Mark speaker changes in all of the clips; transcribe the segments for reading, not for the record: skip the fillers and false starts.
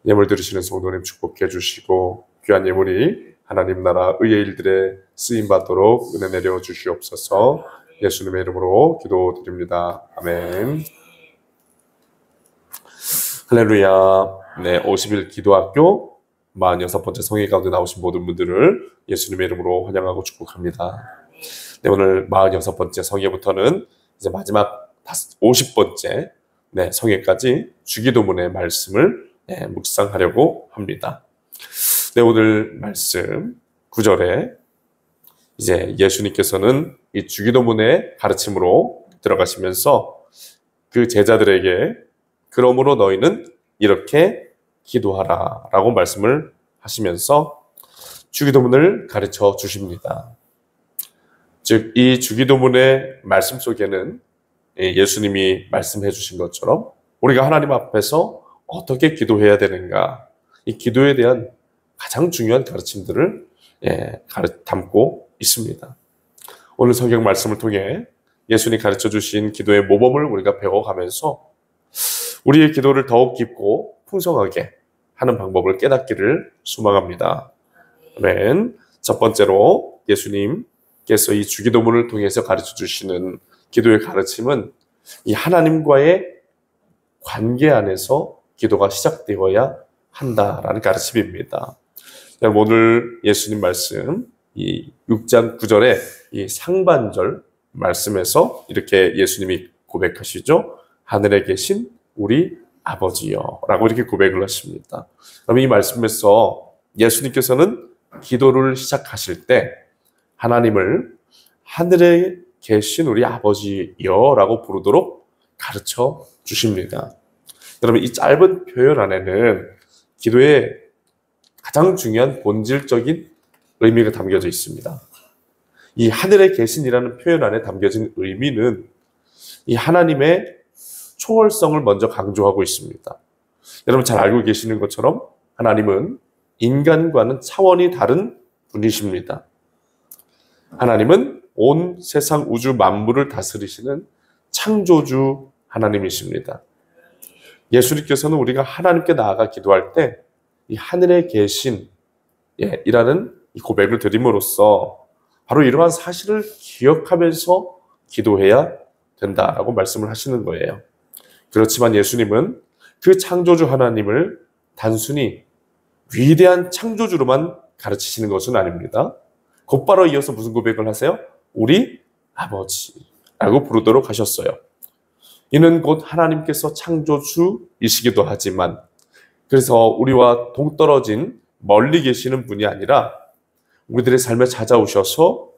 Speaker 1: 예물 드리시는 성도님 축복해 주시고 귀한 예물이 하나님 나라 의의 일들에 쓰임 받도록 은혜 내려 주시옵소서. 예수님의 이름으로 기도드립니다. 아멘. 할렐루야. 네, 50일 기도학교 46번째 성회 가운데 나오신 모든 분들을 예수님의 이름으로 환영하고 축복합니다. 네, 오늘 46번째 성회부터는 이제 마지막 50번째 성회까지 주기도문의 말씀을 묵상하려고 합니다. 네, 오늘 말씀 9절에 이제 예수님께서는 이 주기도문의 가르침으로 들어가시면서 그 제자들에게 그러므로 너희는 이렇게 기도하라 라고 말씀을 하시면서 주기도문을 가르쳐 주십니다. 즉, 이 주기도문의 말씀 속에는 예수님이 말씀해 주신 것처럼 우리가 하나님 앞에서 어떻게 기도해야 되는가, 이 기도에 대한 가장 중요한 가르침들을 담고 있습니다. 오늘 성경 말씀을 통해 예수님이 가르쳐 주신 기도의 모범을 우리가 배워가면서 우리의 기도를 더욱 깊고 풍성하게 하는 방법을 깨닫기를 소망합니다. 아멘. 첫 번째로 예수님께서 이 주기도문을 통해서 가르쳐 주시는 기도의 가르침은 이 하나님과의 관계 안에서 기도가 시작되어야 한다라는 가르침입니다. 오늘 예수님 말씀 이 6장 9절의 이 상반절 말씀에서 이렇게 예수님이 고백하시죠. 하늘에 계신 우리 아버지여 라고 이렇게 고백을 하십니다. 그럼 이 말씀에서 예수님께서는 기도를 시작하실 때 하나님을 하늘에 계신 우리 아버지여 라고 부르도록 가르쳐 주십니다. 여러분, 이 짧은 표현 안에는 기도의 가장 중요한 본질적인 의미가 담겨져 있습니다. 이 하늘에 계신이라는 표현 안에 담겨진 의미는 이 하나님의 초월성을 먼저 강조하고 있습니다. 여러분 잘 알고 계시는 것처럼 하나님은 인간과는 차원이 다른 분이십니다. 하나님은 온 세상 우주 만물을 다스리시는 창조주 하나님이십니다. 예수님께서는 우리가 하나님께 나아가 기도할 때 이 하늘에 계신 이라는 이 고백을 드림으로써 바로 이러한 사실을 기억하면서 기도해야 된다라고 말씀을 하시는 거예요. 그렇지만 예수님은 그 창조주 하나님을 단순히 위대한 창조주로만 가르치시는 것은 아닙니다. 곧바로 이어서 무슨 고백을 하세요? 우리 아버지라고 부르도록 하셨어요. 이는 곧 하나님께서 창조주이시기도 하지만 그래서 우리와 동떨어진 멀리 계시는 분이 아니라 우리들의 삶에 찾아오셔서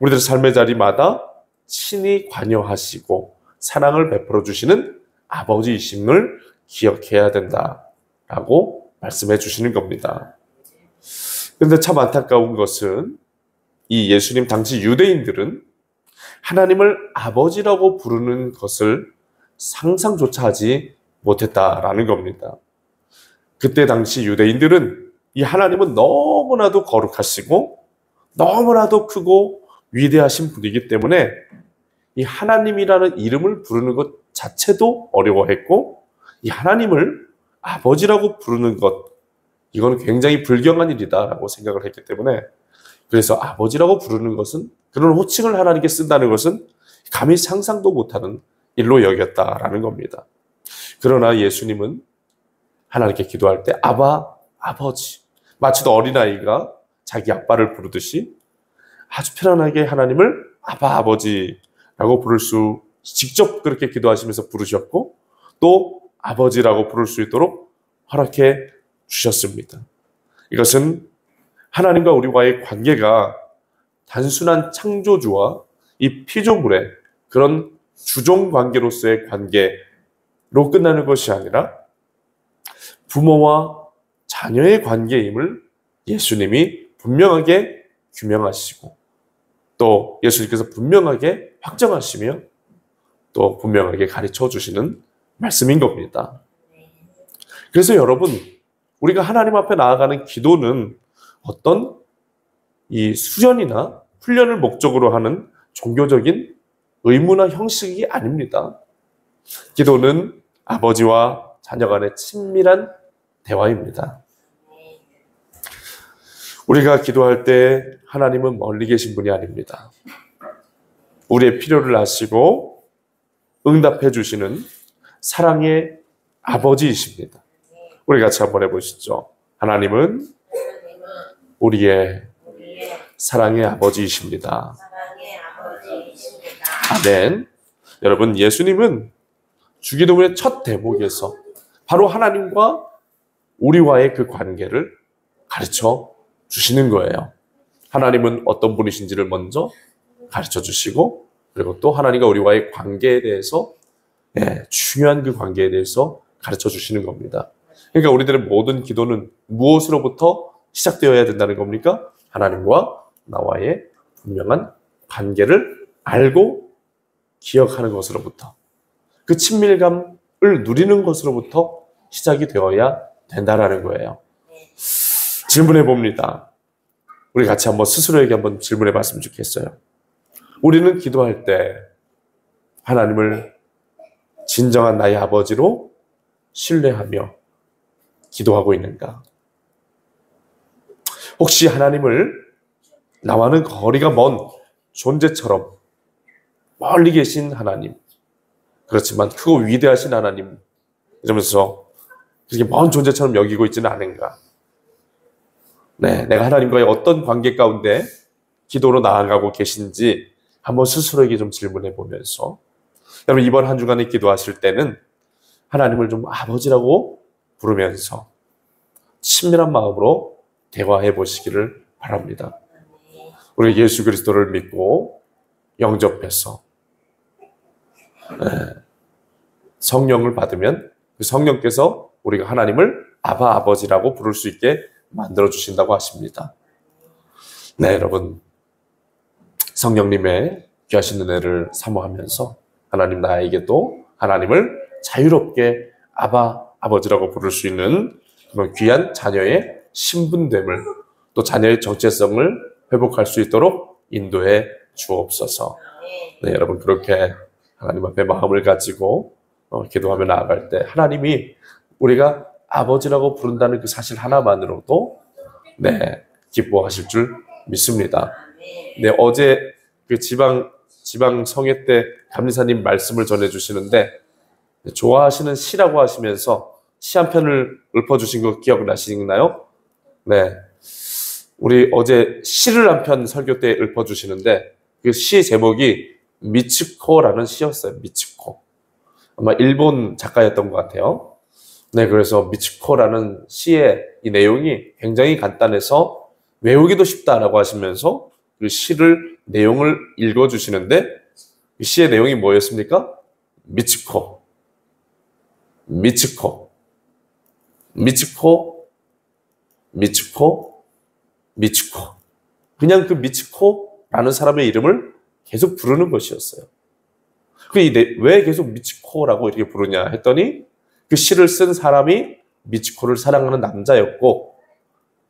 Speaker 1: 우리들의 삶의 자리마다 친히 관여하시고 사랑을 베풀어 주시는 아버지이심을 기억해야 된다라고 말씀해 주시는 겁니다. 그런데 참 안타까운 것은 이 예수님 당시 유대인들은 하나님을 아버지라고 부르는 것을 상상조차 하지 못했다라는 겁니다. 그때 당시 유대인들은 이 하나님은 너무나도 거룩하시고 너무나도 크고 위대하신 분이기 때문에 이 하나님이라는 이름을 부르는 것 자체도 어려워했고 이 하나님을 아버지라고 부르는 것, 이거는 굉장히 불경한 일이다라고 생각을 했기 때문에 그래서 아버지라고 부르는 것은, 그런 호칭을 하나님께 쓴다는 것은 감히 상상도 못하는 일로 여겼다라는 겁니다. 그러나 예수님은 하나님께 기도할 때 아바, 아버지, 마치도 어린아이가 자기 아빠를 부르듯이 아주 편안하게 하나님을 아바, 아버지라고 부를 수, 직접 그렇게 기도하시면서 부르셨고 또 아버지라고 부를 수 있도록 허락해 주셨습니다. 이것은 하나님과 우리와의 관계가 단순한 창조주와 이 피조물의 그런 주종 관계로서의 관계로 끝나는 것이 아니라 부모와 자녀의 관계임을 예수님이 분명하게 규명하시고 또 예수님께서 분명하게 확정하시며 또 분명하게 가르쳐 주시는 말씀인 겁니다. 그래서 여러분, 우리가 하나님 앞에 나아가는 기도는 어떤 이 수련이나 훈련을 목적으로 하는 종교적인 의무나 형식이 아닙니다. 기도는 아버지와 자녀 간의 친밀한 대화입니다. 우리가 기도할 때 하나님은 멀리 계신 분이 아닙니다. 우리의 필요를 아시고 응답해 주시는 사랑의 아버지이십니다. 우리 같이 한번 해보시죠. 하나님은 우리의 사랑의 아버지이십니다. 아멘. 여러분, 예수님은 주기도문의 첫 대목에서 바로 하나님과 우리와의 그 관계를 가르쳐 주시는 거예요. 하나님은 어떤 분이신지를 먼저 가르쳐 주시고, 그리고 또 하나님과 우리와의 관계에 대해서, 중요한 그 관계에 대해서 가르쳐 주시는 겁니다. 그러니까 우리들의 모든 기도는 무엇으로부터 시작되어야 된다는 겁니까? 하나님과 나와의 분명한 관계를 알고 기억하는 것으로부터, 그 친밀감을 누리는 것으로부터 시작이 되어야 된다라는 거예요. 질문해 봅니다. 우리 같이 한번 스스로에게 한번 질문해 봤으면 좋겠어요. 우리는 기도할 때 하나님을 진정한 나의 아버지로 신뢰하며 기도하고 있는가? 혹시 하나님을 나와는 거리가 먼 존재처럼 멀리 계신 하나님, 그렇지만 크고 위대하신 하나님 이러면서 그렇게 먼 존재처럼 여기고 있지는 않은가? 네, 내가 하나님과의 어떤 관계 가운데 기도로 나아가고 계신지 한번 스스로에게 좀 질문해 보면서, 여러분 이번 한 주간에 기도하실 때는 하나님을 좀 아버지라고 부르면서 친밀한 마음으로 대화해 보시기를 바랍니다. 우리 예수 그리스도를 믿고 영접해서 성령을 받으면 그 성령께서 우리가 하나님을 아바 아버지라고 부를 수 있게 만들어 주신다고 하십니다. 네, 여러분 성령님의 귀하신 은혜를 사모하면서 하나님 나에게도 하나님을 자유롭게 아바 아버지라고 부를 수 있는 그런 귀한 자녀의 신분됨을, 또 자녀의 정체성을 회복할 수 있도록 인도해 주옵소서. 네, 여러분 그렇게 하나님 앞에 마음을 가지고 기도하며 나아갈 때 하나님이 우리가 아버지라고 부른다는 그 사실 하나만으로도 기뻐하실 줄 믿습니다. 네, 어제 그 지방 성회 때 감리사님 말씀을 전해주시는데 좋아하시는 시라고 하시면서 시 한 편을 읊어주신 거 기억나시나요? 네, 우리 어제 시를 한 편 설교 때 읊어주시는데 그 시 제목이 미츠코라는 시였어요. 미츠코. 아마 일본 작가였던 것 같아요. 네, 그래서 미츠코라는 시의 이 내용이 굉장히 간단해서 외우기도 쉽다라고 하시면서 그 시를 내용을 읽어주시는데 이 시의 내용이 뭐였습니까? 미츠코, 미츠코, 미츠코, 미츠코, 미츠코. 그냥 그 미츠코라는 사람의 이름을 계속 부르는 것이었어요. 왜 계속 미츠코라고 이렇게 부르냐 했더니 그 시를 쓴 사람이 미츠코를 사랑하는 남자였고,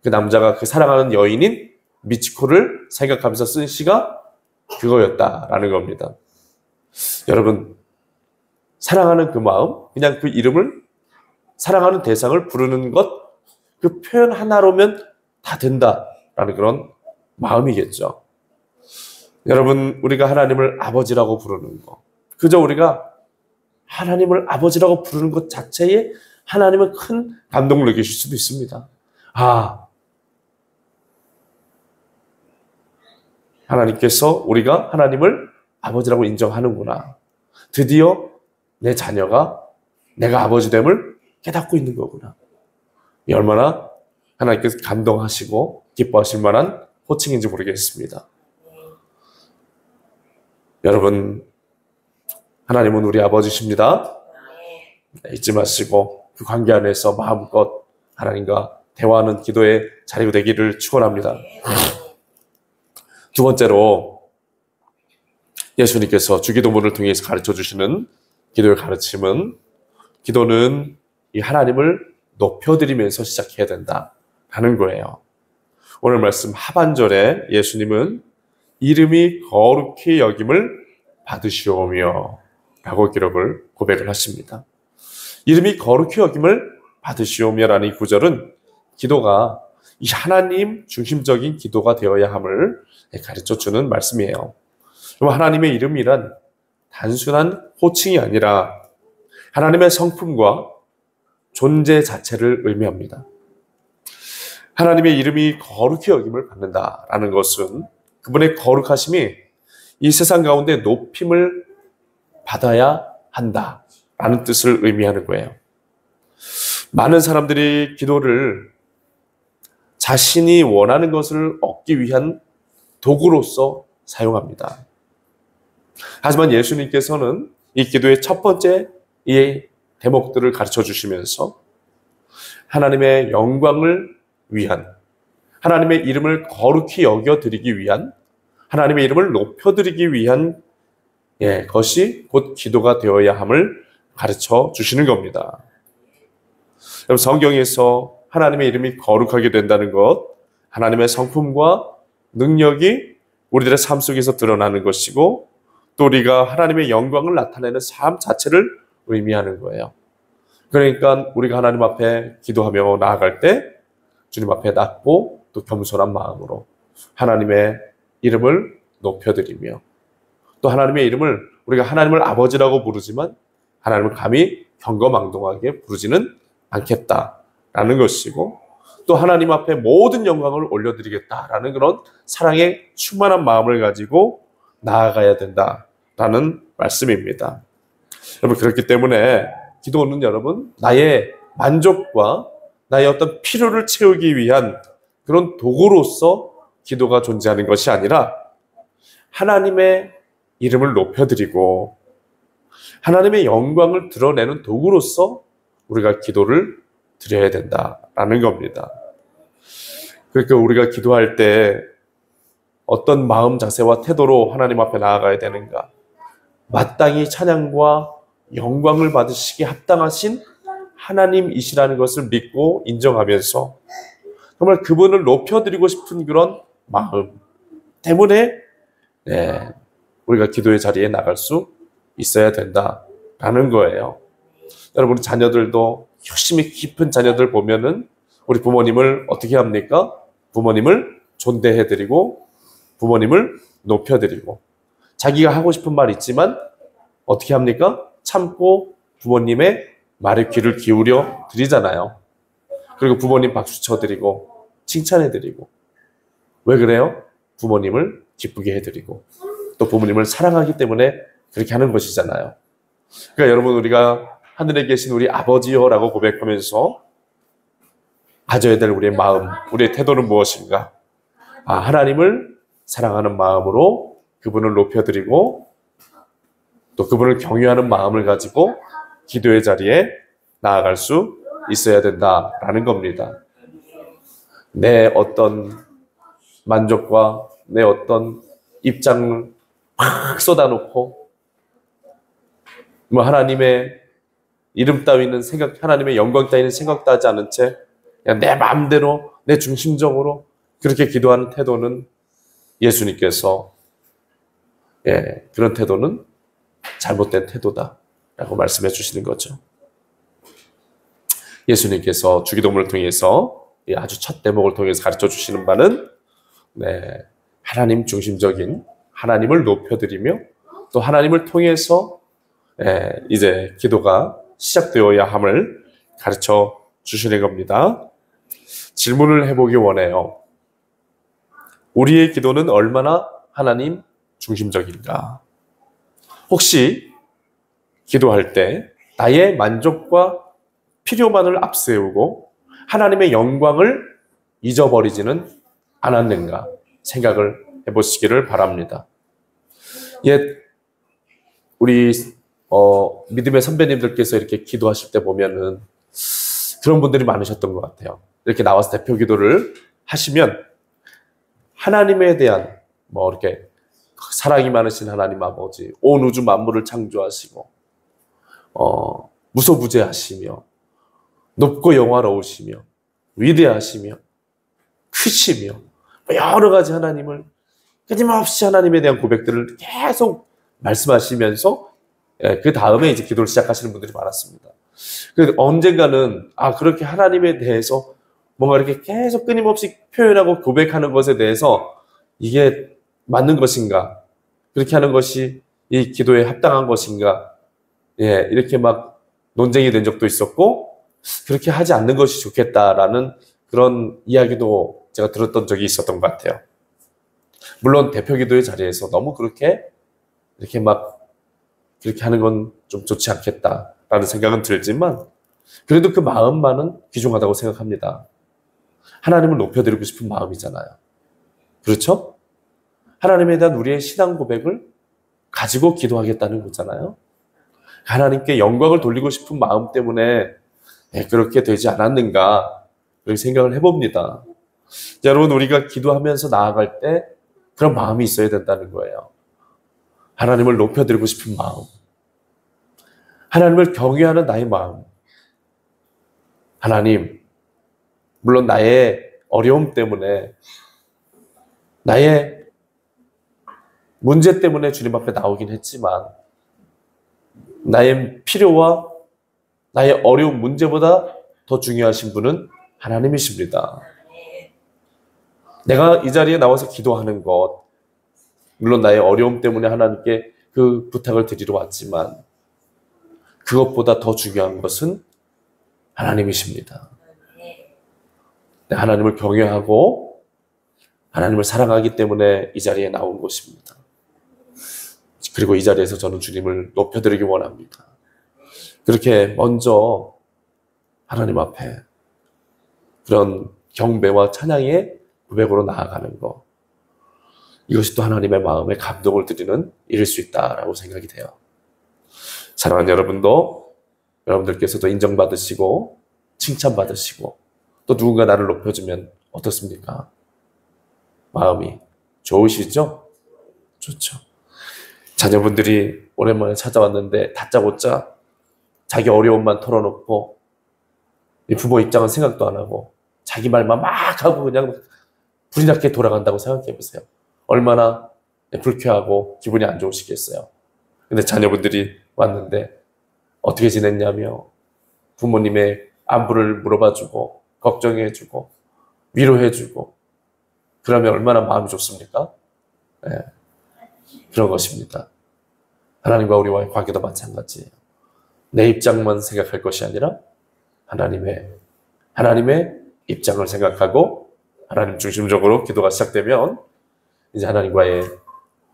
Speaker 1: 그 남자가 그 사랑하는 여인인 미츠코를 생각하면서 쓴 시가 그거였다라는 겁니다. 여러분, 사랑하는 그 마음, 그냥 그 이름을, 사랑하는 대상을 부르는 것, 그 표현 하나로면 다 된다라는 그런 마음이겠죠. 여러분, 우리가 하나님을 아버지라고 부르는 거, 그저 우리가 하나님을 아버지라고 부르는 것 자체에 하나님은 큰 감동을 느끼실 수도 있습니다. 아, 하나님께서 우리가 하나님을 아버지라고 인정하는구나. 드디어 내 자녀가 내가 아버지됨을 깨닫고 있는 거구나. 이 얼마나 하나님께서 감동하시고 기뻐하실 만한 호칭인지 모르겠습니다. 여러분, 하나님은 우리 아버지십니다. 잊지 마시고 그 관계 안에서 마음껏 하나님과 대화하는 기도의 자리가 되기를 축원합니다. 두 번째로 예수님께서 주기도문을 통해서 가르쳐 주시는 기도의 가르침은, 기도는 이 하나님을 높여드리면서 시작해야 된다라는 거예요. 오늘 말씀 하반절에 예수님은 이름이 거룩히 여김을 받으시오며 라고 고백을 하십니다. 이름이 거룩히 여김을 받으시오며라는 이 구절은 기도가 이 하나님 중심적인 기도가 되어야 함을 가르쳐주는 말씀이에요. 그럼 하나님의 이름이란 단순한 호칭이 아니라 하나님의 성품과 존재 자체를 의미합니다. 하나님의 이름이 거룩히 여김을 받는다라는 것은 그분의 거룩하심이 이 세상 가운데 높임을 받아야 한다라는 뜻을 의미하는 거예요. 많은 사람들이 기도를 자신이 원하는 것을 얻기 위한 도구로서 사용합니다. 하지만 예수님께서는 이 기도의 첫 번째 이 대목들을 가르쳐 주시면서 하나님의 영광을 위한, 하나님의 이름을 거룩히 여겨드리기 위한, 하나님의 이름을 높여드리기 위한 것이 곧 기도가 되어야 함을 가르쳐 주시는 겁니다. 여러분, 성경에서 하나님의 이름이 거룩하게 된다는 것, 하나님의 성품과 능력이 우리들의 삶 속에서 드러나는 것이고 또 우리가 하나님의 영광을 나타내는 삶 자체를 의미하는 거예요. 그러니까 우리가 하나님 앞에 기도하며 나아갈 때 주님 앞에 낮고 또 겸손한 마음으로 하나님의 이름을 높여드리며 또 하나님의 이름을 우리가 하나님을 아버지라고 부르지만 하나님을 감히 경거망동하게 부르지는 않겠다라는 것이고 또 하나님 앞에 모든 영광을 올려드리겠다라는 그런 사랑의 충만한 마음을 가지고 나아가야 된다라는 말씀입니다. 여러분, 그렇기 때문에 기도는 여러분 나의 만족과 나의 어떤 필요를 채우기 위한 그런 도구로서 기도가 존재하는 것이 아니라 하나님의 이름을 높여드리고 하나님의 영광을 드러내는 도구로서 우리가 기도를 드려야 된다라는 겁니다. 그러니까 우리가 기도할 때 어떤 마음 자세와 태도로 하나님 앞에 나아가야 되는가? 마땅히 찬양과 영광을 받으시기에 합당하신 하나님이시라는 것을 믿고 인정하면서 정말 그분을 높여드리고 싶은 그런 마음 때문에 우리가 기도의 자리에 나갈 수 있어야 된다라는 거예요. 여러분, 자녀들도 열심히 깊은 자녀들 보면은 우리 부모님을 어떻게 합니까? 부모님을 존대해드리고 부모님을 높여드리고 자기가 하고 싶은 말 있지만 어떻게 합니까? 참고 부모님의 말에 귀를 기울여 드리잖아요. 그리고 부모님 박수 쳐드리고 칭찬해드리고 왜 그래요? 부모님을 기쁘게 해드리고 또 부모님을 사랑하기 때문에 그렇게 하는 것이잖아요. 그러니까 여러분, 우리가 하늘에 계신 우리 아버지여라고 고백하면서 가져야 될 우리의 마음, 우리의 태도는 무엇인가? 하나님을 사랑하는 마음으로 그분을 높여드리고 또 그분을 경외하는 마음을 가지고 기도의 자리에 나아갈 수 있어야 된다라는 겁니다. 내 어떤 만족과 내 어떤 입장을 막 쏟아놓고 하나님의 이름 따위는 생각, 하나님의 영광 따위는 생각도 하지 않은 채 그냥 내 마음대로 내 중심적으로 그렇게 기도하는 태도는 예수님께서 그런 태도는 잘못된 태도다라고 말씀해 주시는 거죠. 예수님께서 주기도문을 통해서 아주 첫 대목을 통해서 가르쳐 주시는 바는 하나님 중심적인 하나님을 높여드리며 또 하나님을 통해서 이제 기도가 시작되어야 함을 가르쳐 주시는 겁니다. 질문을 해보기 원해요. 우리의 기도는 얼마나 하나님 중심적인가? 혹시 기도할 때 나의 만족과 필요만을 앞세우고 하나님의 영광을 잊어버리지는 않았는가 생각을 해보시기를 바랍니다. 우리 믿음의 선배님들께서 이렇게 기도하실 때 보면은 그런 분들이 많으셨던 것 같아요. 이렇게 나와서 대표 기도를 하시면 하나님에 대한 이렇게 사랑이 많으신 하나님 아버지, 온 우주 만물을 창조하시고 무소부재하시며 높고 영화로우시며 위대하시며 크시며 여러 가지 하나님을 끊임없이 하나님에 대한 고백들을 계속 말씀하시면서 그 다음에 이제 기도를 시작하시는 분들이 많았습니다. 그 언젠가는 그렇게 하나님에 대해서 뭔가 이렇게 계속 끊임없이 표현하고 고백하는 것에 대해서 이게 맞는 것인가? 그렇게 하는 것이 이 기도에 합당한 것인가? 예, 이렇게 막 논쟁이 된 적도 있었고, 그렇게 하지 않는 것이 좋겠다라는 그런 이야기도 제가 들었던 적이 있었던 것 같아요. 물론 대표 기도의 자리에서 너무 그렇게 이렇게 막 그렇게 하는 건 좀 좋지 않겠다라는 생각은 들지만, 그래도 그 마음만은 귀중하다고 생각합니다. 하나님을 높여드리고 싶은 마음이잖아요. 그렇죠? 하나님에 대한 우리의 신앙 고백을 가지고 기도하겠다는 거잖아요. 하나님께 영광을 돌리고 싶은 마음 때문에 그렇게 되지 않았는가 그렇게 생각을 해봅니다. 여러분, 우리가 기도하면서 나아갈 때 그런 마음이 있어야 된다는 거예요. 하나님을 높여드리고 싶은 마음, 하나님을 경외하는 나의 마음. 하나님, 물론 나의 어려움 때문에, 나의 문제 때문에 주님 앞에 나오긴 했지만, 나의 필요와 나의 어려운 문제보다 더 중요하신 분은 하나님이십니다. 내가 이 자리에 나와서 기도하는 것, 물론 나의 어려움 때문에 하나님께 그 부탁을 드리러 왔지만, 그것보다 더 중요한 것은 하나님이십니다. 하나님을 경외하고 하나님을 사랑하기 때문에 이 자리에 나온 것입니다. 그리고 이 자리에서 저는 주님을 높여드리기 원합니다. 그렇게 먼저 하나님 앞에 그런 경배와 찬양의 고백으로 나아가는 것, 이것이 또 하나님의 마음에 감동을 드리는 일일 수 있다라고 생각이 돼요. 사랑하는 여러분도, 여러분들께서도 인정받으시고 칭찬받으시고 또 누군가 나를 높여주면 어떻습니까? 마음이 좋으시죠? 좋죠. 자녀분들이 오랜만에 찾아왔는데 다짜고짜 자기 어려움만 털어놓고 이 부모 입장은 생각도 안 하고 자기 말만 막 하고 그냥 불이 나게 돌아간다고 생각해 보세요. 얼마나 불쾌하고 기분이 안 좋으시겠어요. 근데 자녀분들이 왔는데 어떻게 지냈냐며 부모님의 안부를 물어봐주고 걱정해주고 위로해주고 그러면 얼마나 마음이 좋습니까? 네. 그런 것입니다. 하나님과 우리와의 관계도 마찬가지예요. 내 입장만 생각할 것이 아니라 하나님의 입장을 생각하고 하나님 중심적으로 기도가 시작되면 이제 하나님과의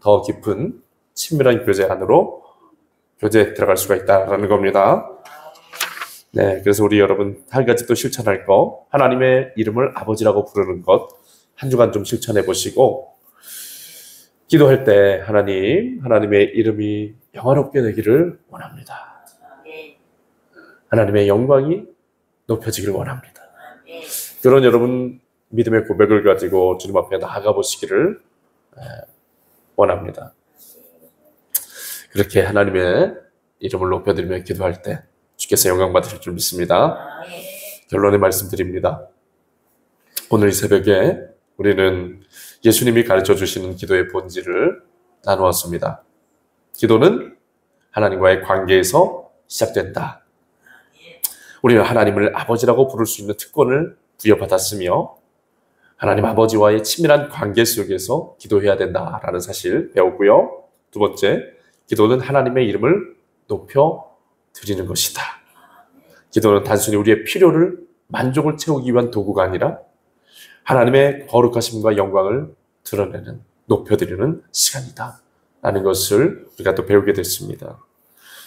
Speaker 1: 더 깊은 친밀한 교제 안으로 교제에 들어갈 수가 있다라는 겁니다. 네, 그래서 우리 여러분 한 가지 또 실천할 거, 하나님의 이름을 아버지라고 부르는 것 한 주간 좀 실천해 보시고 기도할 때 하나님의 이름이 영화롭게 되기를 원합니다. 하나님의 영광이 높여지기를 원합니다. 그런 여러분 믿음의 고백을 가지고 주님 앞에 나아가 보시기를 원합니다. 그렇게 하나님의 이름을 높여드리며 기도할 때 주께서 영광 받으실 줄 믿습니다. 결론의 말씀드립니다. 오늘 이 새벽에 우리는 예수님이 가르쳐 주시는 기도의 본질을 나누었습니다. 기도는 하나님과의 관계에서 시작된다. 우리는 하나님을 아버지라고 부를 수 있는 특권을 부여받았으며 하나님 아버지와의 친밀한 관계 속에서 기도해야 된다라는 사실 배웠고요. 두 번째, 기도는 하나님의 이름을 높여 드리는 것이다. 기도는 단순히 우리의 필요를 만족을 채우기 위한 도구가 아니라 하나님의 거룩하심과 영광을 드러내는, 높여드리는 시간이다 라는 것을 우리가 또 배우게 됐습니다.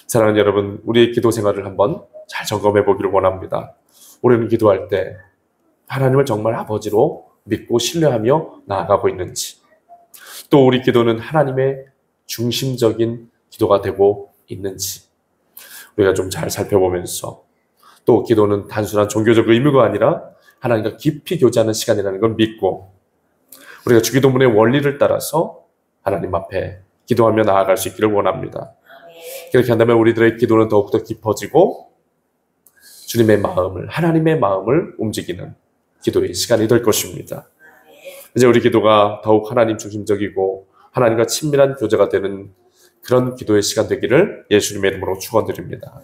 Speaker 1: 사랑하는 여러분, 우리의 기도 생활을 한번 잘 점검해 보기를 원합니다. 우리는 기도할 때 하나님을 정말 아버지로 믿고 신뢰하며 나아가고 있는지, 또 우리 기도는 하나님의 중심적인 기도가 되고 있는지 우리가 좀 잘 살펴보면서, 또 기도는 단순한 종교적 의무가 아니라 하나님과 깊이 교제하는 시간이라는 걸 믿고 우리가 주기도문의 원리를 따라서 하나님 앞에 기도하며 나아갈 수 있기를 원합니다. 그렇게 한다면 우리들의 기도는 더욱더 깊어지고 주님의 마음을, 하나님의 마음을 움직이는 기도의 시간이 될 것입니다. 이제 우리 기도가 더욱 하나님 중심적이고 하나님과 친밀한 교제가 되는 그런 기도의 시간 되기를 예수님의 이름으로 축원드립니다.